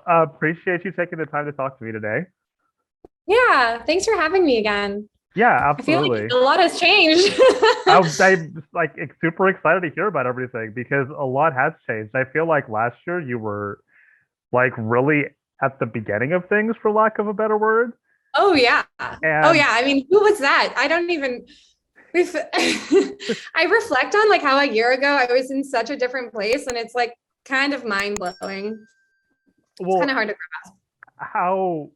Appreciate you taking the time to talk to me today. Yeah, thanks for having me again. Yeah, I feel like absolutely. a lot has changed. I'm like super excited to hear about everything because a lot has changed. I feel like last year you were like really at the beginning of things, for lack of a better word. Oh yeah. Oh And yeah. I mean, who was that? I don't even I reflect on like how a year ago I was in such a different place and it's like kind of mind blowing. It's kind well, of hard to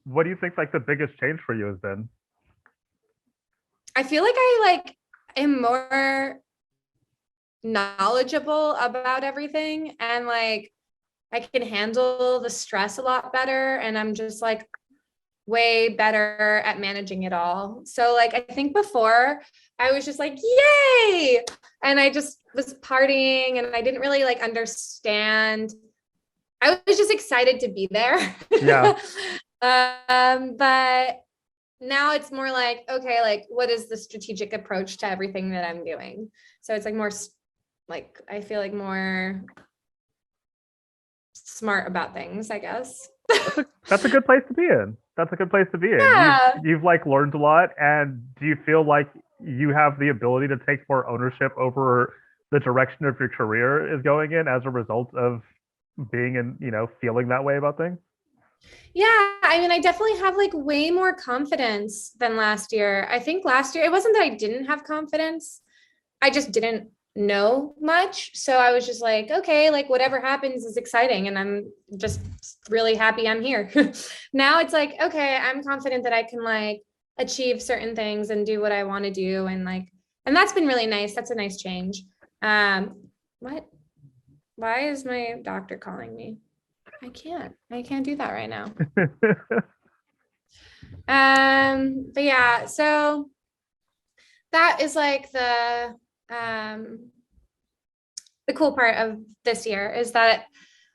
what do you think like the biggest change for you has been? I feel like I like am more knowledgeable about everything and like I can handle the stress a lot better and I'm just like way better at managing it all. So like I think before I was just like yay and I just was partying and I didn't really like understand. I was just excited to be there. Yeah. But now it's more like okay, like what is the strategic approach to everything that I'm doing? So it's like more like I feel like more smart about things, I guess. That's a good place to be in. That's a good place to be in. Yeah. You've like learned a lot, and do you feel like you have the ability to take more ownership over the direction of your career is going in as a result of being in, feeling that way about things? Yeah, I mean, I definitely have like way more confidence than last year. I think last year it wasn't that I didn't have confidence. I just didn't know much. So I was just like, okay, like whatever happens is exciting and I'm just really happy I'm here. Now it's like, okay, I'm confident that I can like achieve certain things and do what I want to do and like and that's been really nice. That's a nice change. What? Why is my doctor calling me? I can't do that right now. But yeah, so that is like um the cool part of this year is that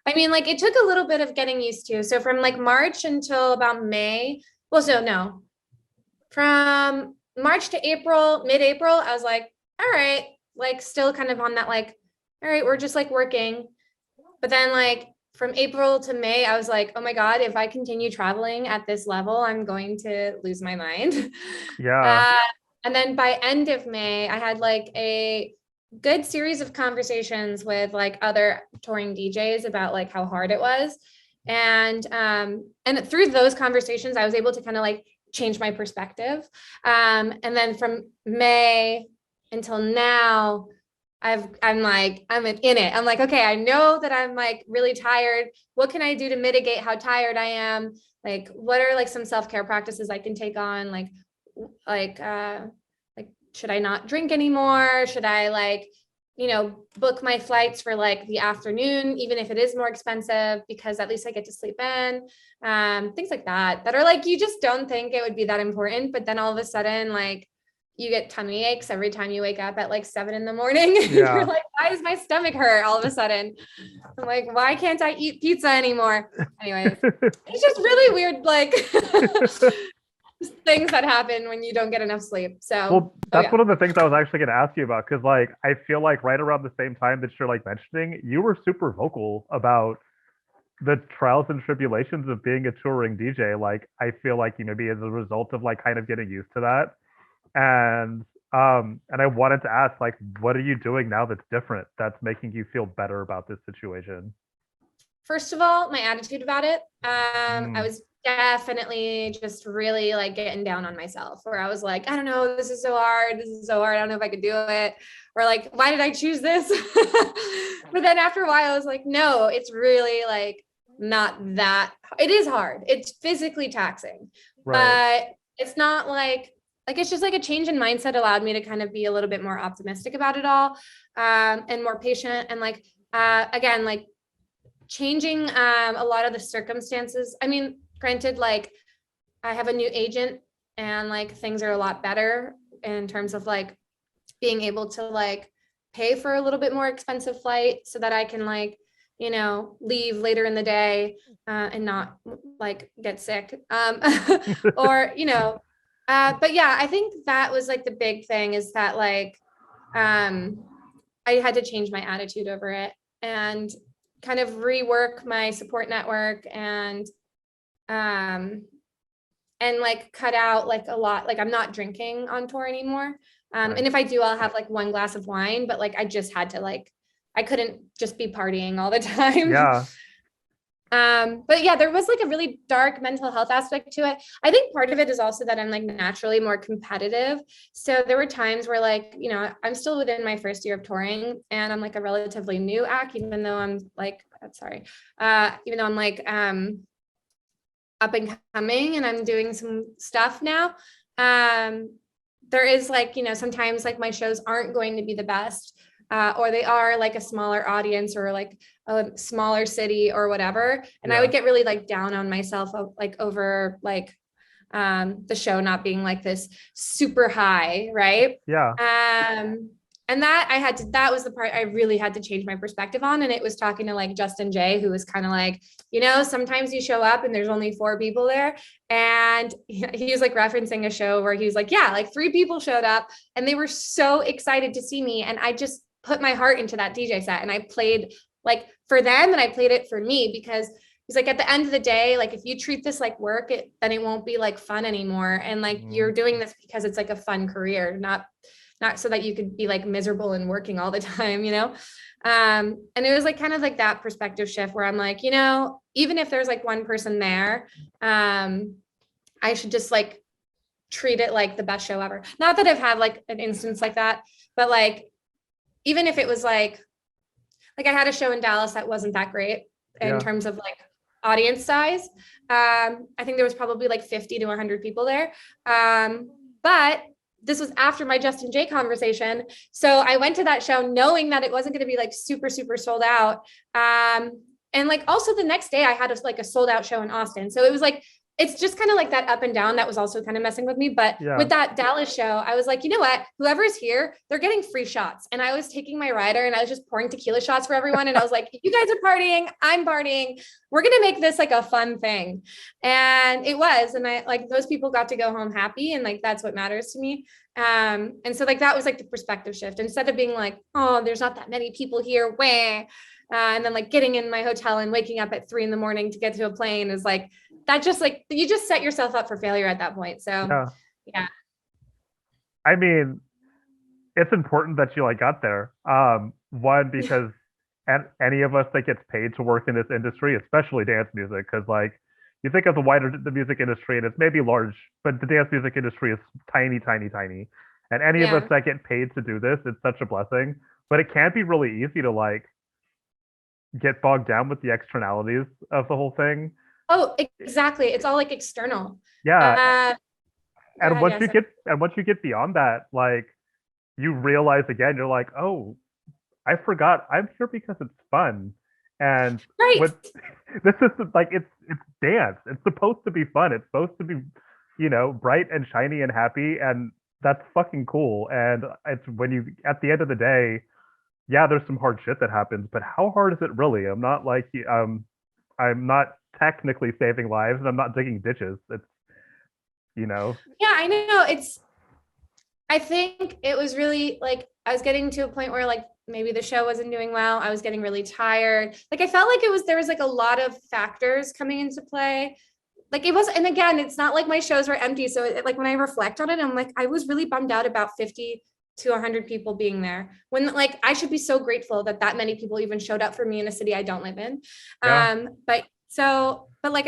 I mean like it took a little bit of getting used to. So from like March until about May, well, so no, from March to April, mid-April, I was like, all right, like still kind of on that like, all right, we're just like working. But then like from April to May, I was like, oh my God, if I continue traveling at this level, I'm going to lose my mind. Yeah. Uh, and then by end of May, I had like a good series of conversations with like other touring DJs about like how hard it was. And through those conversations, I was able to kind of like change my perspective. And then from May until now, I'm in it. I'm like, okay, I know that I'm like really tired. What can I do to mitigate how tired I am? Like, what are like some self-care practices I can take on? Like, like, should I not drink anymore? Should I like, book my flights for like the afternoon, even if it is more expensive, because at least I get to sleep in. Things like that are like, you just don't think it would be that important. But then all of a sudden, like, you get tummy aches every time you wake up at like 7 in the morning. You're Yeah. like, why does my stomach hurt all of a sudden? I'm like, why can't I eat pizza anymore? Anyways, it's just really weird, like things that happen when you don't get enough sleep. So, Well, oh that's yeah. one of the things I was actually going to ask you about because, like, I feel like right around the same time that you're like mentioning, you were super vocal about the trials and tribulations of being a touring DJ. Like, I feel like you maybe as a result of like kind of getting used to that, and I wanted to ask, like, what are you doing now that's different that's making you feel better about this situation? First of all, my attitude about it. I Mm, was definitely just really like getting down on myself where I was like, I don't know, this is so hard. This is so hard. I don't know if I could do it. Or like, why did I choose this? But then after a while, I was like, no, it's really like not that it is hard. It's physically taxing, right. but it's not like it's just like a change in mindset allowed me to kind of be a little bit more optimistic about it all, and more patient and like again like changing a lot of the circumstances. I mean, granted, like I have a new agent and like things are a lot better in terms of like being able to like pay for a little bit more expensive flight so that I can like, leave later in the day and not like get sick. Or, but yeah, I think that was like the big thing is that like, um, I had to change my attitude over it and kind of rework my support network and like cut out like a lot, like I'm not drinking on tour anymore. Right. And if I do, I'll have like one glass of wine, but like I just had to like, I couldn't just be partying all the time. Yeah. But yeah, there was like a really dark mental health aspect to it. I think part of it is also that I'm like naturally more competitive. So there were times where like, you know, I'm still within my first year of touring and I'm like a relatively new act, even though I'm like, even though I'm like up and coming and I'm doing some stuff now. There is like, you know, sometimes like my shows aren't going to be the best. Or they are like a smaller audience or like a smaller city or whatever. And I would get really like down on myself, like over like the show not being like this super high, right? Yeah. And that was the part I really had to change my perspective on. And it was talking to like Justin J, who was kind of like, you know, sometimes you show up and there's only 4 people there. And he was like referencing a show where he was like, yeah, like 3 people showed up and they were so excited to see me. And I just put my heart into that DJ set and I played like for them and I played it for me because he's like, at the end of the day, like if you treat this like work, then it won't be like fun anymore. And like you're doing this because it's like a fun career, not so that you could be like miserable and working all the time, you know? And it was like kind of like that perspective shift where I'm like, you know, even if there's like one person there, I should just like treat it like the best show ever. Not that I've had like an instance like that, but like, even if it was like I had a show in Dallas that wasn't that great in terms of like audience size. I think there was probably like 50 to 100 people there. But this was after my Justin J conversation. So I went to that show knowing that it wasn't going to be like super, super sold out. And like also the next day I had a sold out show in Austin. So it was like, it's just kind of like that up and down that was also kind of messing with me. But with that Dallas show, I was like, you know what, whoever's here, they're getting free shots. And I was taking my rider and I was just pouring tequila shots for everyone. And I was like, you guys are partying, I'm partying. We're going to make this like a fun thing. And it was, and I like those people got to go home happy. And like, that's what matters to me. And so like, that was like the perspective shift. Instead of being like, oh, there's not that many people here, where, and then like getting in my hotel and waking up at 3 a.m. to get to a plane is like, that just like, you just set yourself up for failure at that point. So yeah. I mean, it's important that you like got there. One, because any of us that gets paid to work in this industry, especially dance music, because like you think of the music industry and it's maybe large, but the dance music industry is tiny, tiny, tiny. And any of us that get paid to do this, it's such a blessing. But it can be really easy to like get bogged down with the externalities of the whole thing. Oh, exactly. It's all like external. Yeah. And once you get beyond that, like you realize again, you're like, oh, I forgot I'm here because it's fun. And this is like it's dance. It's supposed to be fun. It's supposed to be, you know, bright and shiny and happy. And that's fucking cool. And it's when you at the end of the day, yeah, there's some hard shit that happens, but how hard is it really? I'm not like I'm not technically saving lives and I'm not digging ditches. It's, you know. Yeah, I know. I think it was really like I was getting to a point where like maybe the show wasn't doing well. I was getting really tired. Like I felt like there was like a lot of factors coming into play. Like it was, and again, it's not like my shows were empty. So like when I reflect on it, I'm like, I was really bummed out about 50 to 100 people being there when like I should be so grateful that many people even showed up for me in a city I don't live in. But like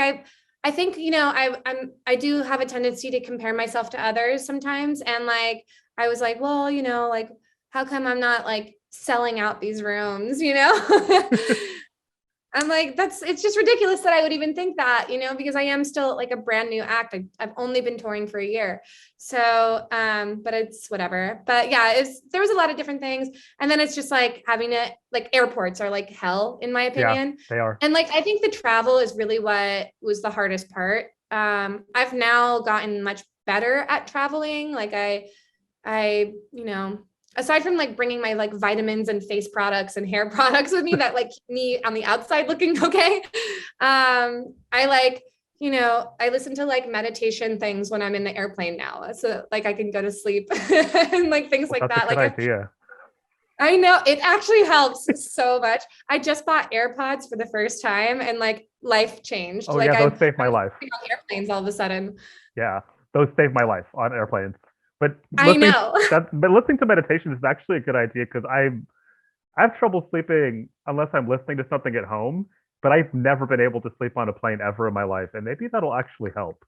I think, you know, I do have a tendency to compare myself to others sometimes. And like, I was like, well, you know, like, how come I'm not like selling out these rooms, you know? I'm like, it's just ridiculous that I would even think that, you know, because I am still like a brand new act. I've only been touring for a year. So, but it's whatever. But yeah, there was a lot of different things. And then it's just like having to, like airports are like hell, in my opinion. Yeah, they are. And like, I think the travel is really what was the hardest part. I've now gotten much better at traveling. Like I, you know, aside from like bringing my like vitamins and face products and hair products with me that like keep me on the outside looking okay. I like, you know, I listen to like meditation things when I'm in the airplane now. So like I can go to sleep and like things like that. That's a good idea. I know it actually helps so much. I just bought AirPods for the first time and like life changed. Oh Like yeah, those saved my I'm life. on airplanes all of a sudden. Yeah, those saved my life on airplanes. But I know. listening to meditation is actually a good idea because I have trouble sleeping unless I'm listening to something at home, but I've never been able to sleep on a plane ever in my life, and maybe that'll actually help.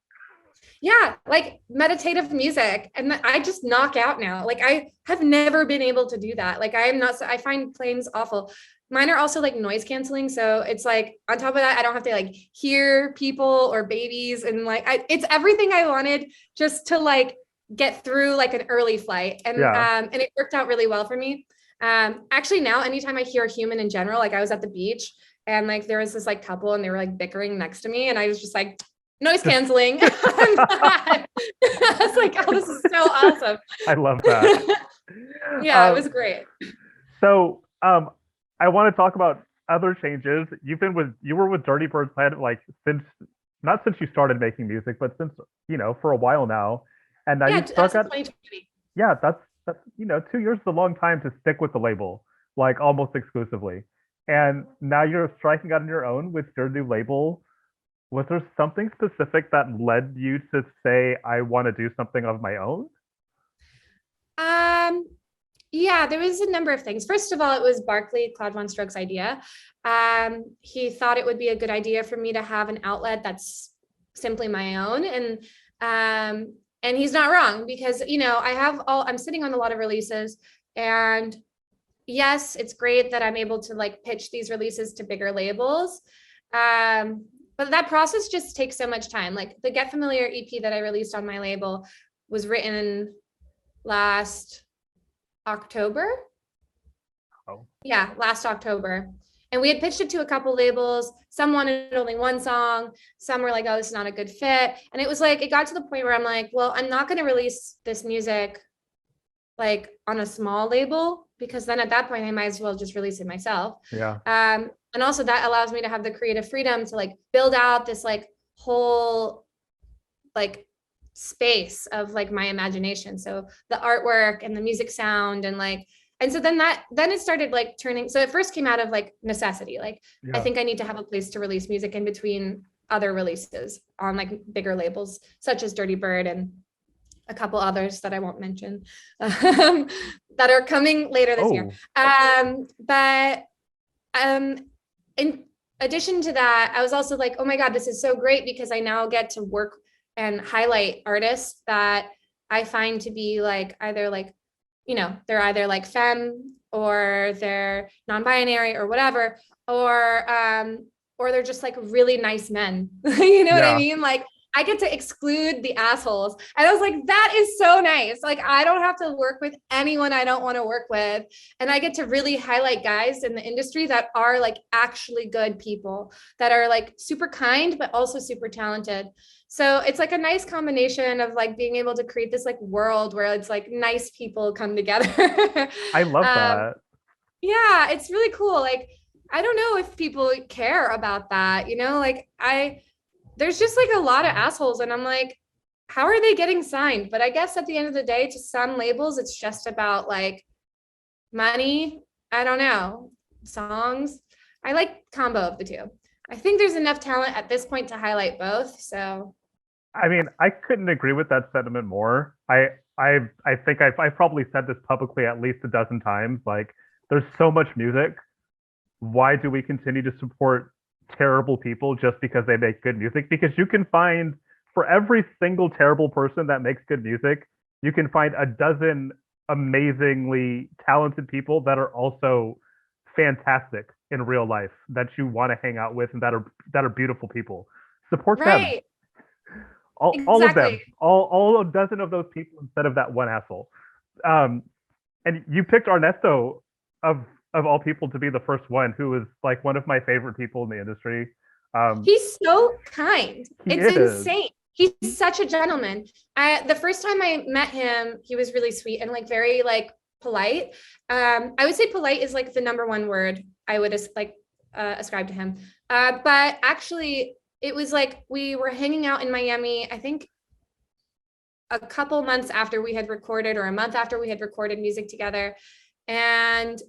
Yeah, like meditative music. And I just knock out now. Like I have never been able to do that. Like I am not, I find planes awful. Mine are also like noise canceling. So it's like on top of that, I don't have to like hear people or babies. And like, it's everything I wanted just to like get through like an early flight. Yeah. And it worked out really well for me. Actually now, anytime I hear a human in general, like I was at the beach and like there was this like couple and they were like bickering next to me. And I was just like, noise canceling. I was like, oh, this is so awesome. I love that. Yeah, it was great. So I want to talk about other changes. You were with Dirtybird Planet like since not since you started making music, but since for a while now. And now Yeah, you struck out. 2020. Yeah, that's 2 years is a long time to stick with the label, like almost exclusively. And now you're striking out on your own with your new label. Was there something specific that led you to say, I want to do something of my own? Yeah, there was a number of things. First of all, it was Barkley, Claude Von Stroke's idea. He thought it would be a good idea for me to have an outlet that's simply my own. And he's not wrong because, I'm sitting on a lot of releases and yes, it's great that I'm able to like pitch these releases to bigger labels. But that process just takes so much time. Like the Get Familiar EP that I released on my label was written last October. Oh. Yeah, last October. And we had pitched it to a couple labels. Some wanted only one song. Some were like, oh, this is not a good fit. And it was like, it got to the point where I'm like, well, I'm not going to release this music like on a small label because then at that point I might as well just release it myself. Yeah. And also that allows me to have the creative freedom to like build out this like whole like space of like my imagination. So the artwork and the music sound and so then it started like turning. So it first came out of like necessity. Like I think I need to have a place to release music in between other releases on like bigger labels such as Dirtybird and a couple others that I won't mention that are coming later this year. But in addition to that, I was also like, oh my God, this is so great because I now get to work and highlight artists that I find to be like either like, they're either like femme or they're non-binary or whatever, or they're just like really nice men. You know what I mean? Like I get to exclude the assholes. And I was like, that is so nice. Like, I don't have to work with anyone I don't want to work with. And I get to really highlight guys in the industry that are like actually good people that are like super kind, but also super talented. So it's like a nice combination of like being able to create this like world where it's like nice people come together. I love that. Yeah, it's really cool. Like, I don't know if people care about that, like there's just like a lot of assholes and I'm like, how are they getting signed? But I guess at the end of the day, to some labels, it's just about like money. I don't know, songs. I like combo of the two. I think there's enough talent at this point to highlight both. So, I mean, I couldn't agree with that sentiment more. I think I've probably said this publicly at least a dozen times. Like, there's so much music. Why do we continue to support terrible people just because they make good music? Because you can find, for every single terrible person that makes good music, you can find a dozen amazingly talented people that are also fantastic in real life that you want to hang out with and that are beautiful people. Support them. All of them. All a dozen of those people instead of that one asshole. And you picked Ernesto of all people to be the first one, who is like one of my favorite people in the industry. He's so kind. It's is. insane. He's such a gentleman. The first time I met him, he was really sweet and like very like polite. I would say polite is like the number one word I would ascribe to him. But actually it was like we were hanging out in Miami, I think a couple months after we had recorded or a month after we had recorded music together. And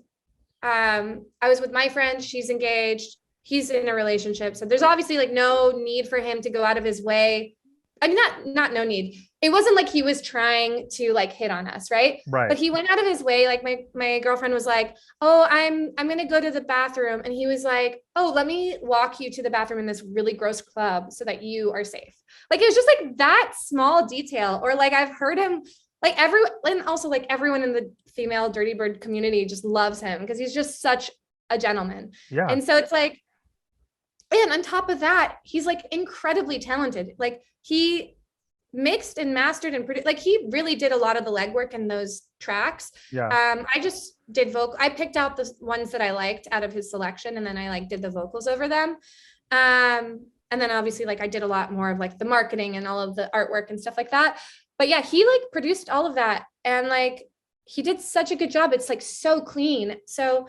I was with my friend, she's engaged, he's in a relationship. So there's obviously like no need for him to go out of his way. I mean, not no need. It wasn't like he was trying to like hit on us, right? Right. But he went out of his way. Like my girlfriend was like, "Oh, I'm gonna go to the bathroom," and he was like, "Oh, let me walk you to the bathroom in this really gross club so that you are safe." Like it was just like that small detail. Or like I've heard him like and also like everyone in the female Dirtybird community just loves him because he's just such a gentleman. Yeah. And so it's like, and on top of that, he's like incredibly talented. Like he mixed and mastered and produced, like he really did a lot of the legwork in those tracks. Yeah. I just did I picked out the ones that I liked out of his selection, and then I like did the vocals over them. And then obviously like I did a lot more of like the marketing and all of the artwork and stuff like that. But yeah, he like produced all of that, and like he did such a good job. It's like so clean. So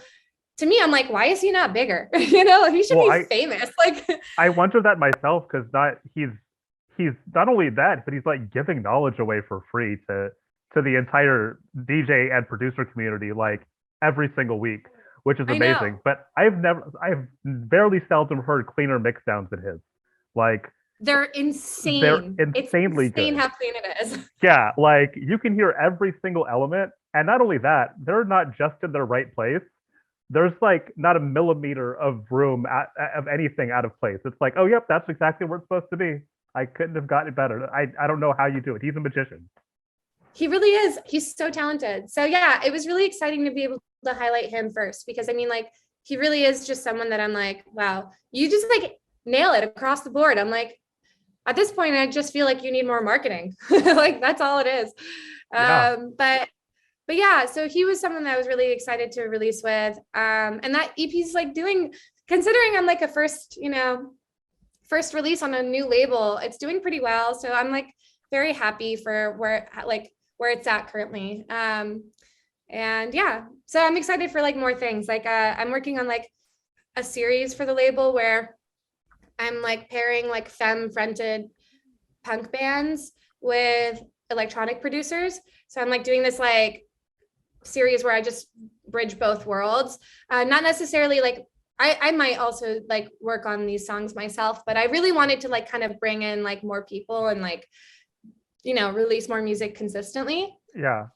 to me, I'm like, why is he not bigger? You know, he should be famous. Like I wonder that myself, because he's not only that, but he's like giving knowledge away for free to the entire DJ and producer community, like every single week, which is amazing. But I've barely seldom heard cleaner mix downs than his. Like they're insane. They're insanely it's insane good. How clean it is. Yeah, like you can hear every single element, and not only that, they're not just in their right place. There's like not a millimeter of room of anything out of place. It's like, oh, yep, that's exactly where it's supposed to be. I couldn't have gotten it better. I don't know how you do it. He's a magician. He really is. He's so talented. So yeah, it was really exciting to be able to highlight him first, because I mean, like, he really is just someone that I'm like, wow, you just like nail it across the board. I'm like, at this point, I just feel like you need more marketing. Like that's all it is. Yeah. But yeah, so he was someone that I was really excited to release with. And that EP's like considering I'm like a first release on a new label, it's doing pretty well. So I'm like very happy for where it's at currently. And yeah, so I'm excited for like more things. Like I'm working on like a series for the label where I'm like pairing like femme-fronted punk bands with electronic producers. So I'm like doing this like series where I just bridge both worlds. Not necessarily like I might also like work on these songs myself, but I really wanted to like kind of bring in like more people and like, release more music consistently. Yeah.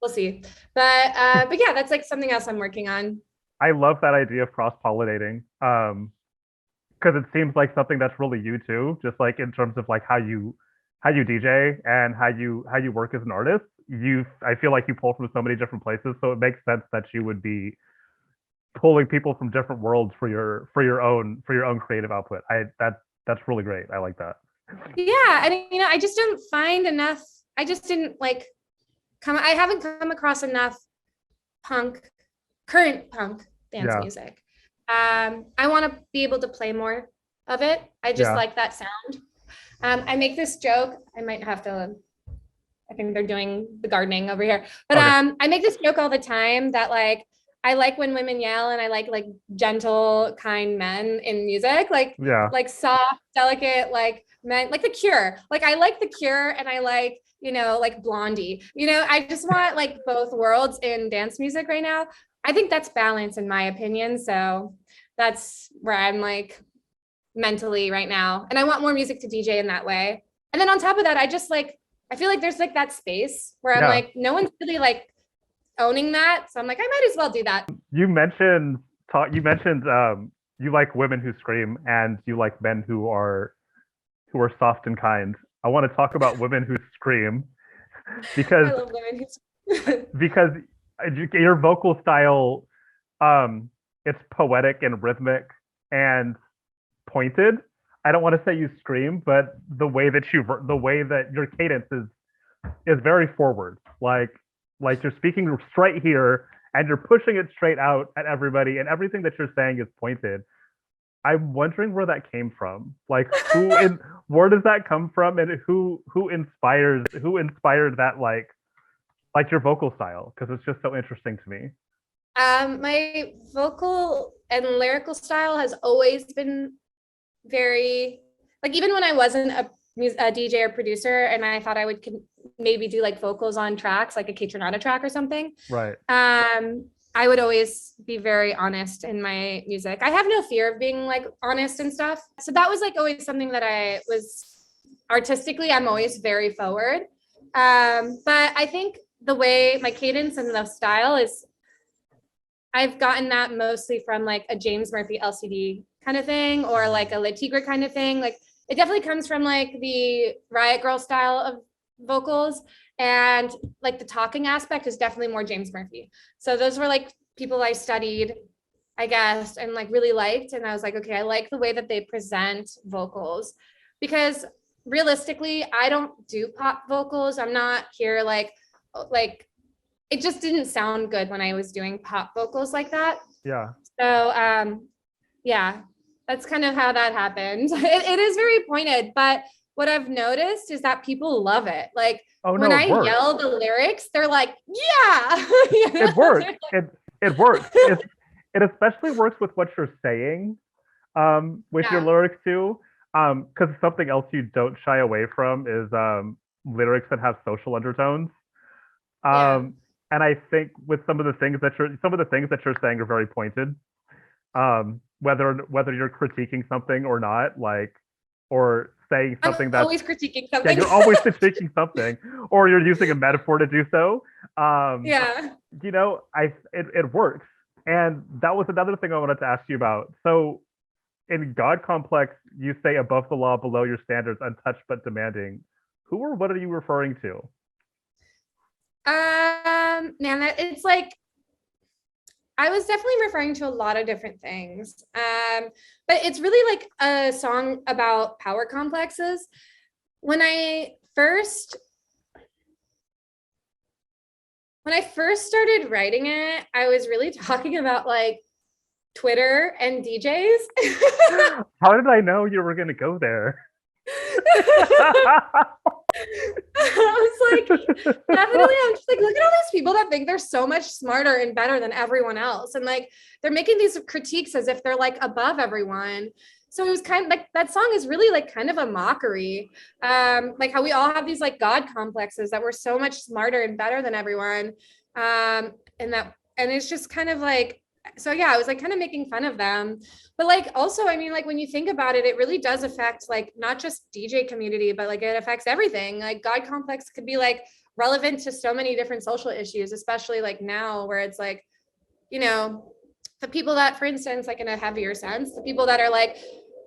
We'll see. But yeah, that's like something else I'm working on. I love that idea of cross-pollinating. Because it seems like something that's really you too, just like in terms of like how you DJ and how you work as an artist. I feel like you pull from so many different places, so it makes sense that you would be pulling people from different worlds for your own creative output. That's really great. I like that. Yeah, and I just didn't find enough. I just didn't like I haven't come across enough current punk dance music. I want to be able to play more of it. I just like that sound. I make this joke. I might have to. I think they're doing the gardening over here, but okay. I make this joke all the time that like I like when women yell, and I like gentle, kind men in music, like soft, delicate, like men, like The Cure. Like I like The Cure, and I like like Blondie. I just want like both worlds in dance music right now. I think that's balance in my opinion. So that's where I'm like mentally right now. And I want more music to DJ in that way. And then on top of that, I feel like there's like that space where I'm like, no one's really like owning that. So I'm like, I might as well do that. You mentioned you like women who scream, and you like men who are soft and kind. I want to talk about women who scream because I love women who because your vocal style, it's poetic and rhythmic and pointed. I don't want to say you scream, but the way that your cadence is very forward. Like you're speaking straight here and you're pushing it straight out at everybody, and everything that you're saying is pointed. I'm wondering where that came from. Like where does that come from, and who inspired that like your vocal style? Because it's just so interesting to me. My vocal and lyrical style has always been very like, even when I wasn't a DJ or producer and I thought I would maybe do like vocals on tracks, like a Kate Renata track or something. Right. I would always be very honest in my music. I have no fear of being like honest and stuff. So that was like always something that I was artistically, I'm always very forward. But I think the way my cadence and the style is, I've gotten that mostly from like a James Murphy LCD kind of thing, or like a Le Tigre kind of thing. Like it definitely comes from like the Riot Girl style of vocals, and like the talking aspect is definitely more James Murphy. So those were like people I studied, I guess, and like really liked. And I was like, okay, I like the way that they present vocals, because realistically, I don't do pop vocals. I'm not here like it just didn't sound good when I was doing pop vocals like that. Yeah. So yeah, that's kind of how that happened. It is very pointed, but what I've noticed is that people love it. Like when I yell the lyrics, they're like, yeah. It works. It works. It especially works with what you're saying with your lyrics too. Because something else you don't shy away from is lyrics that have social undertones. And I think with some of the things that you're saying are very pointed. Whether you're critiquing something or not, like, or saying something that's always critiquing something. Yeah, you're always critiquing something, or you're using a metaphor to do so. You know, it works. And that was another thing I wanted to ask you about. So in God Complex, you say above the law, below your standards, untouched but demanding. Who or what are you referring to? Man, it's like, I was definitely referring to a lot of different things. But it's really like a song about power complexes. When I first started writing it, I was really talking about like Twitter and DJs. How did I know you were going to go there? I was like, definitely, I'm just like, look at all these people that think they're so much smarter and better than everyone else. And like, they're making these critiques as if they're like above everyone. So it was kind of like, that song is really like kind of a mockery. Like how we all have these like God complexes that we're so much smarter and better than everyone. And it's just kind of like, so yeah, I was like kind of making fun of them. But like also, I mean, like when you think about it, it really does affect like not just DJ community, but like it affects everything. Like God complex could be like relevant to so many different social issues, especially like now where it's like, you know, the people that, for instance, like in a heavier sense, the people that are like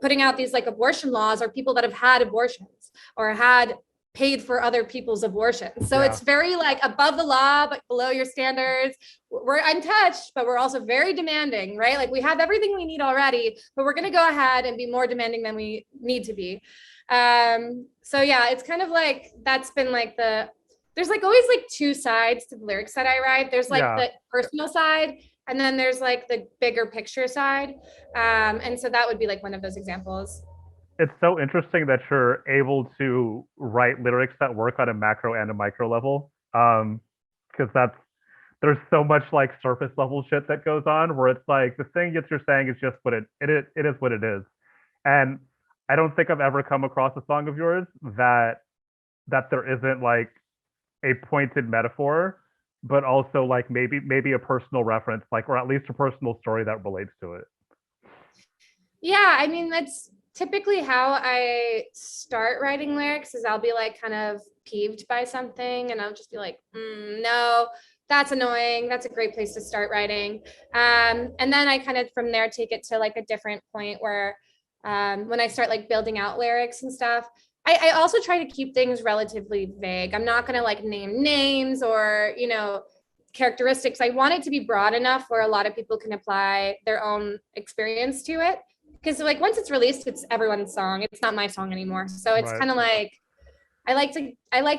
putting out these like abortion laws are people that have had abortions or had paid for other people's abortions. So it's very like above the law, but below your standards. We're untouched, but we're also very demanding, right? Like we have everything we need already, but we're going to go ahead and be more demanding than we need to be. So yeah, it's kind of like, that's been like there's like always like two sides to the lyrics that I write. There's like the personal side, and then there's like the bigger picture side. And so that would be like one of those examples. It's so interesting that you're able to write lyrics that work on a macro and a micro level. Because there's so much like surface level shit that goes on where it's like the thing that you're saying is just what it is what it is. And I don't think I've ever come across a song of yours that there isn't like a pointed metaphor, but also like maybe a personal reference, like, or at least a personal story that relates to it. Yeah, I mean, that's typically how I start writing lyrics, is I'll be like kind of peeved by something and I'll just be like, no, that's annoying. That's a great place to start writing. And then I kind of from there take it to like a different point where when I start like building out lyrics and stuff, I also try to keep things relatively vague. I'm not going to like name names or, you know, characteristics. I want it to be broad enough where a lot of people can apply their own experience to it. Because like once it's released, it's everyone's song. It's not my song anymore. So it's kind of like, I like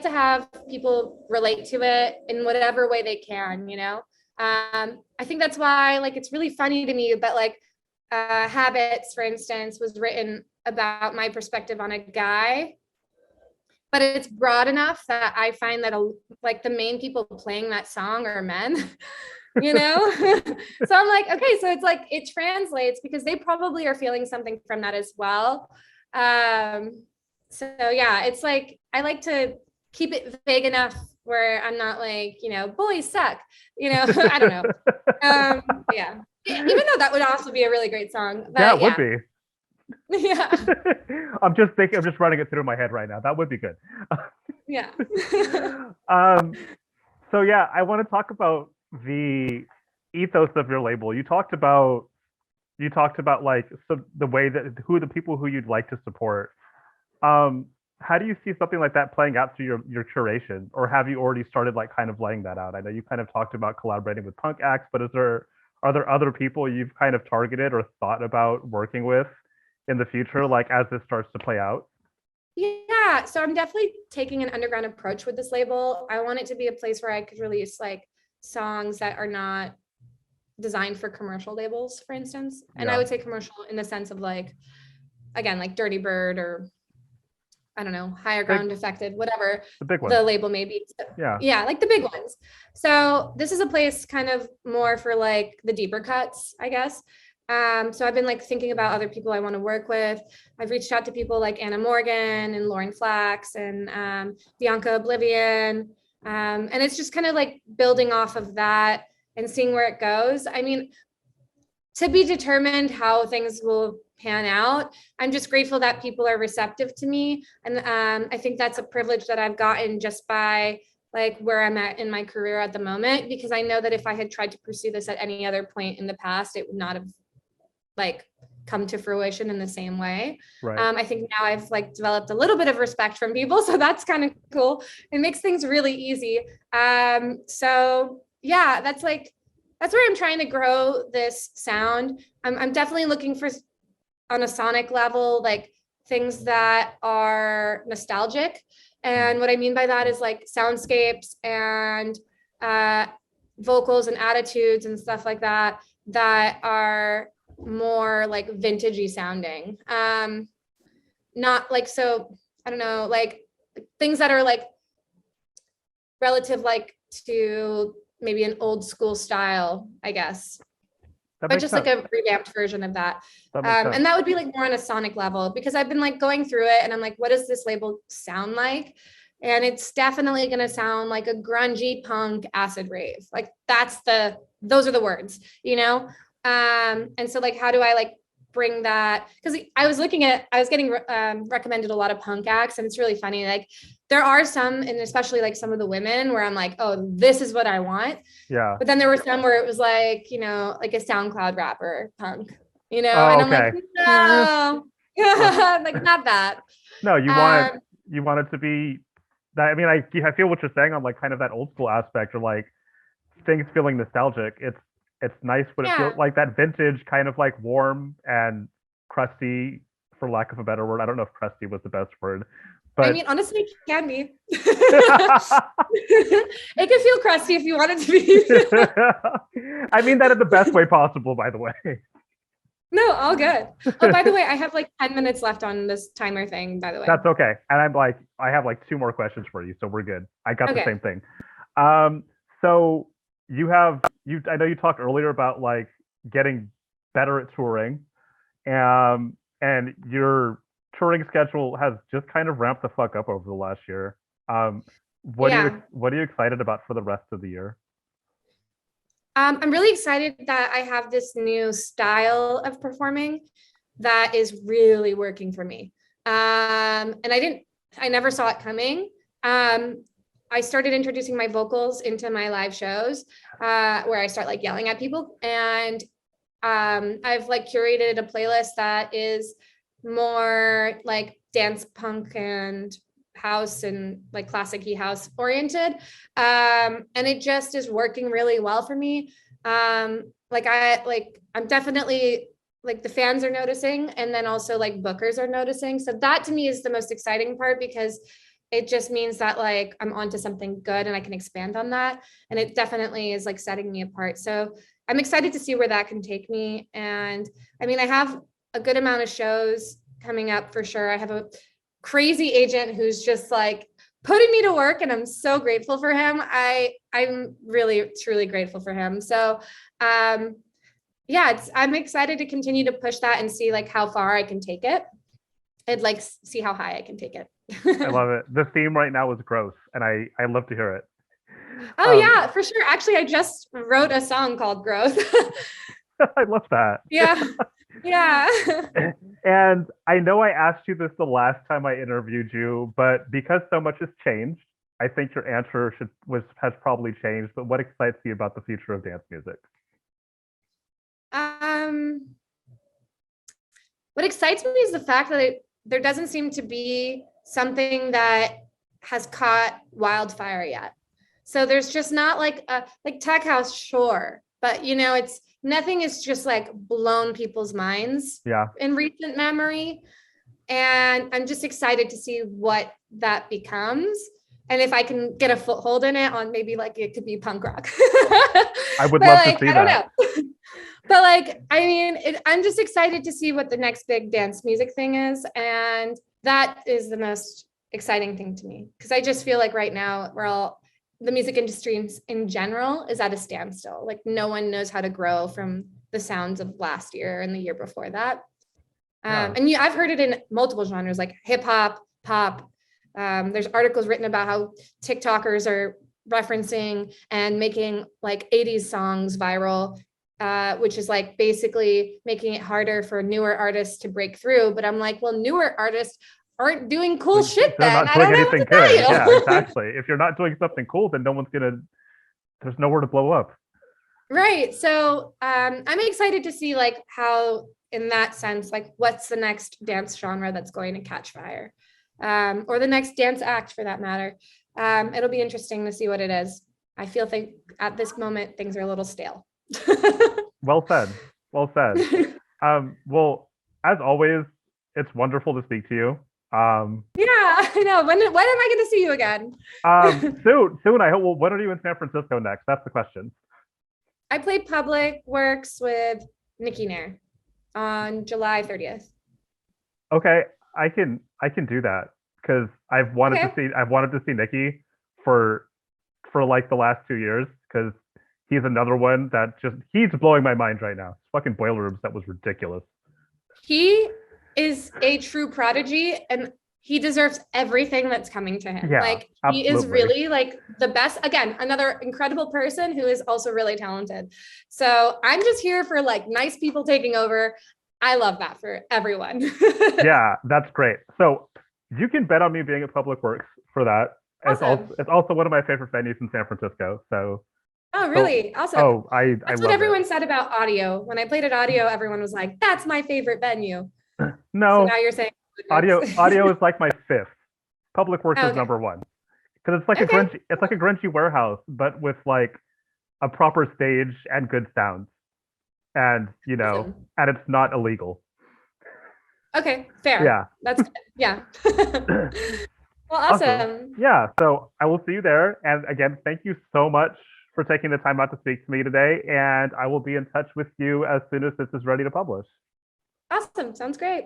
to have people relate to it in whatever way they can, you know? I think that's why like, it's really funny to me that like Habits, for instance, was written about my perspective on a guy, but it's broad enough that I find that like the main people playing that song are men. You know? So I'm like, okay, so it's like, it translates because they probably are feeling something from that as well. So yeah, it's like, I like to keep it vague enough where I'm not like, boys suck, I don't know. Yeah. Even though that would also be a really great song. But Yeah, it would be. Yeah. I'm just running it through my head right now. That would be good. Yeah. So yeah, I want to talk about the ethos of your label. You talked about like the way that who the people who you'd like to support. How do you see something like that playing out through your curation, or have you already started like kind of laying that out? I know you kind of talked about collaborating with punk acts, but are there other people you've kind of targeted or thought about working with in the future, like as this starts to play out? Yeah, so I'm definitely taking an underground approach with this label. I want it to be a place where I could release like songs that are not designed for commercial labels, for instance. And I would say commercial in the sense of like, again, like Dirtybird or I don't know, Higher Ground, Defected, whatever the label may be. Yeah, like the big ones. So this is a place kind of more for like the deeper cuts, I guess. So I've been like thinking about other people I want to work with. I've reached out to people like Anna Morgan and Lauren Flax and Bianca Oblivion. And it's just kind of like building off of that and seeing where it goes. I mean, to be determined how things will pan out. I'm just grateful that people are receptive to me. And I think that's a privilege that I've gotten just by like where I'm at in my career at the moment, because I know that if I had tried to pursue this at any other point in the past, it would not have like come to fruition in the same way. Right. I think now I've like developed a little bit of respect from people. So that's kind of cool. It makes things really easy. So yeah, that's where I'm trying to grow this sound. I'm definitely looking for, on a sonic level, like things that are nostalgic. And what I mean by that is like soundscapes and vocals and attitudes and stuff like that, that are more like vintagey sounding. Not like, so I don't know, like things that are like relative like to maybe an old school style, I guess. But just like a revamped version of that. And that would be like more on a sonic level, because I've been like going through it and I'm like, what does this label sound like? And it's definitely going to sound like a grungy punk acid rave. Like those are the words, And so like, how do I like bring that? Because I was getting recommended a lot of punk acts, and it's really funny. Like there are some, and especially like some of the women where I'm like, oh, this is what I want. Yeah. But then there were some where it was like, like a SoundCloud rapper punk, and Oh, I'm okay. like, no, like not that. No, you want it to be that. I mean, I feel what you're saying on like kind of that old school aspect, or like things feeling nostalgic. It's nice when it feels like that vintage kind of like warm and crusty, for lack of a better word. I don't know if crusty was the best word. But I mean, honestly, it can be. It can feel crusty if you want it to be. I mean that in the best way possible, by the way. No, all good. Oh, by the way, I have like 10 minutes left on this timer thing, by the way. That's okay. And I have like 2 more questions for you, so we're good. I got the same thing. So I know you talked earlier about like getting better at touring, and your touring schedule has just kind of ramped the fuck up over the last year. What are you excited about for the rest of the year? I'm really excited that I have this new style of performing that is really working for me. And I never saw it coming. I started introducing my vocals into my live shows, where I start like yelling at people. And I've like curated a playlist that is more like dance punk and house and like classic-y house oriented. And it just is working really well for me. I'm definitely like the fans are noticing, and then also like bookers are noticing. So that to me is the most exciting part, because it just means that like I'm onto something good and I can expand on that. And it definitely is like setting me apart. So I'm excited to see where that can take me. And I mean, I have a good amount of shows coming up for sure. I have a crazy agent who's just like putting me to work, and I'm so grateful for him. I'm really, truly grateful for him. So I'm excited to continue to push that and see like how far I can take it. I'd like see how high I can take it. I love it. The theme right now is gross, and I love to hear it. Oh yeah, for sure. Actually, I just wrote a song called Growth. I love that. Yeah. Yeah. And I know I asked you this the last time I interviewed you, but because so much has changed, I think your answer has probably changed. But what excites you about the future of dance music? What excites me is the fact that there doesn't seem to be something that has caught wildfire yet. So there's just not like tech house, sure, but it's nothing is just like blown people's minds in recent memory. And I'm just excited to see what that becomes. And if I can get a foothold in it on maybe like it could be punk rock. I would love to see that. I don't know. But like, I mean, I'm just excited to see what the next big dance music thing is. And that is the most exciting thing to me. Because I just feel like right now the music industry in general is at a standstill. Like no one knows how to grow from the sounds of last year and the year before that. And I've heard it in multiple genres like hip hop, pop. There's articles written about how TikTokers are referencing and making like 80s songs viral, which is like basically making it harder for newer artists to break through. But I'm like, well, newer artists aren't doing cool shit then. Not doing anything good. Yeah, exactly. If you're not doing something cool, then there's nowhere to blow up. Right. So I'm excited to see like how, in that sense, like what's the next dance genre that's going to catch fire, or the next dance act for that matter. It'll be interesting to see what it is. I feel at this moment, things are a little stale. Well said. Well, as always, it's wonderful to speak to you. Yeah, I know. When am I going to see you again? Soon. I hope. Well, when are you in San Francisco next? That's the question. I played Public Works with Nikki Nair on July 30th. Okay, I can do that because I've wanted to see Nikki for like the last 2 years because he's another one that he's blowing my mind right now. Fucking Boiler Rooms, that was ridiculous. He is a true prodigy and he deserves everything that's coming to him. Yeah, like absolutely. He is really like the best. Again, another incredible person who is also really talented. So I'm just here for like nice people taking over. I love that for everyone. Yeah, that's great. So you can bet on me being at Public Works for that. Awesome. It's also one of my favorite venues in San Francisco. So. Oh, really? Awesome. Oh, that's what everyone said about Audio. When I played at Audio, everyone was like, "That's my favorite venue." No. So now you're saying Audio is like my fifth. Public Works is number one because it's like a grungy warehouse, but with like a proper stage and good sound, and awesome. And it's not illegal. Okay, fair. Yeah, that's good. Yeah. Well, awesome. Yeah, so I will see you there, and again, thank you so much for taking the time out to speak to me today, and I will be in touch with you as soon as this is ready to publish. Awesome. Sounds great.